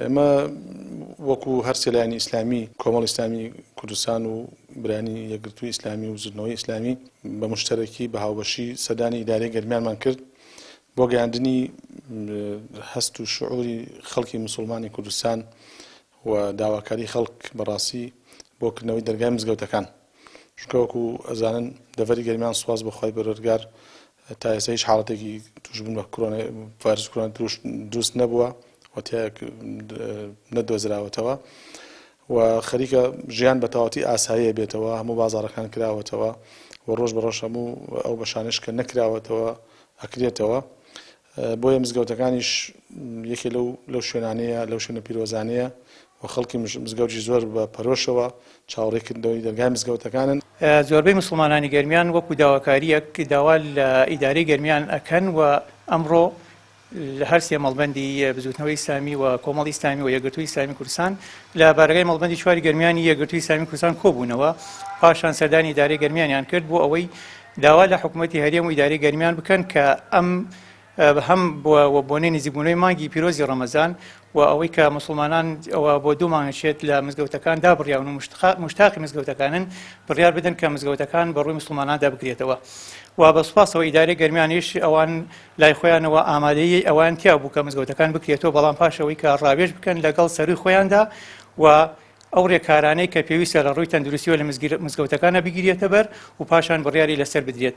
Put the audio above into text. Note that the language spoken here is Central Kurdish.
ئێمە وەکو هەر سێلایانی ئیسلامی کۆمەڵ ئیسلامی کوردستان و برانی یەکگرتووی ئیسلامی و زرنەوەی ئیسلامی بە مشتەرەکی بە هاوبەشی سەردانی ئیدارەی گەرمیانمان کرد بۆ گەیاندنی هەست و شعوری خەڵکی موسڵمانی کوردستان و داواکاری خەڵک بەڕاستی بۆ کردنەوەی دەرگای مزگەوتەکان. چونکە وەکو ئەزانن دەڤەری گەرمیان سوپاس بەخوای پەروەردگار تا ئێستا هیچ حاڵەتێکی توشبوون بە ڤایرۆسی کۆرۆنا دروست نەبووە و تیاک نەدۆزراوەتەوە و خەریکە ژیان بە تەواوەتی ئاساییە بێتەوە، هەموو بازاڕەکان کراوەتەوە و ڕۆژ بە ڕۆژ هەموو ئەو بەشانش کە نەکراوەتەوە ئەکرێتەوە. بۆیە مزگەوتەکانیش یەکێ لەو شوێنانەیە، لەو شوێنە پیرۆزانەیە و خەڵکی مزگەوتی زۆر بە پەرۆشەوە چاوەڕێکردنەوەی دەرگای مزگەوتەکانن. زۆربەی مسلمانانی گەرمیان وەکو داواکاریەک داوا لە ئیدارەی گەرمیان ئەکەن و ئەمڕۆ لە هەر سێ مەڵبەندی بزوتنەوەی ئیسلامی و کۆمەڵی ئیسلامی و یەکگرتووی ئیسلامی کوردستان لە بارگای مەڵبەندی چواری گەرمیانی یەکگرتووی ئیسلامی کوردستان کۆبوونەوە، پاشان سەردانی ئیدارەی گەرمیانیان کرد بۆ ئەوەی داوا لە حکوومەتی هەرێم و ئیدارەی گەرمیان بکەن کە ئەم هەم بۆنەی نزیکبوونەوەی مانگی پیرۆزی ڕەمەزان و ئەوەی کە مسلمانان ئەوە بۆ دوو مانگەشێت لە مزگەوتەکان دابڕیاون و مشتاقی مزگەوتەکانن بڕیار بدەن کە مزگەوتەکان بەڕووی مسلماناندا بگرێتەوە. و بەسپاسەوە ئیدارەی گەرمیانیش ئەوان لای خۆیانەوە ئامادەیی ئەوان تیا بوو کە مزگەوتەکان بکرێتەوە، بەڵام پاشەوەی کە ڕاوێژ بکەن لەگەڵ سەروی خۆیاندا و ئەو ڕێکارانەی کە پێویستە لە ڕووی تەندروستیەوە لە مزگەوتەکانە بگیرێتە بەر و پاشان بڕیاری لەسەر بدرێت.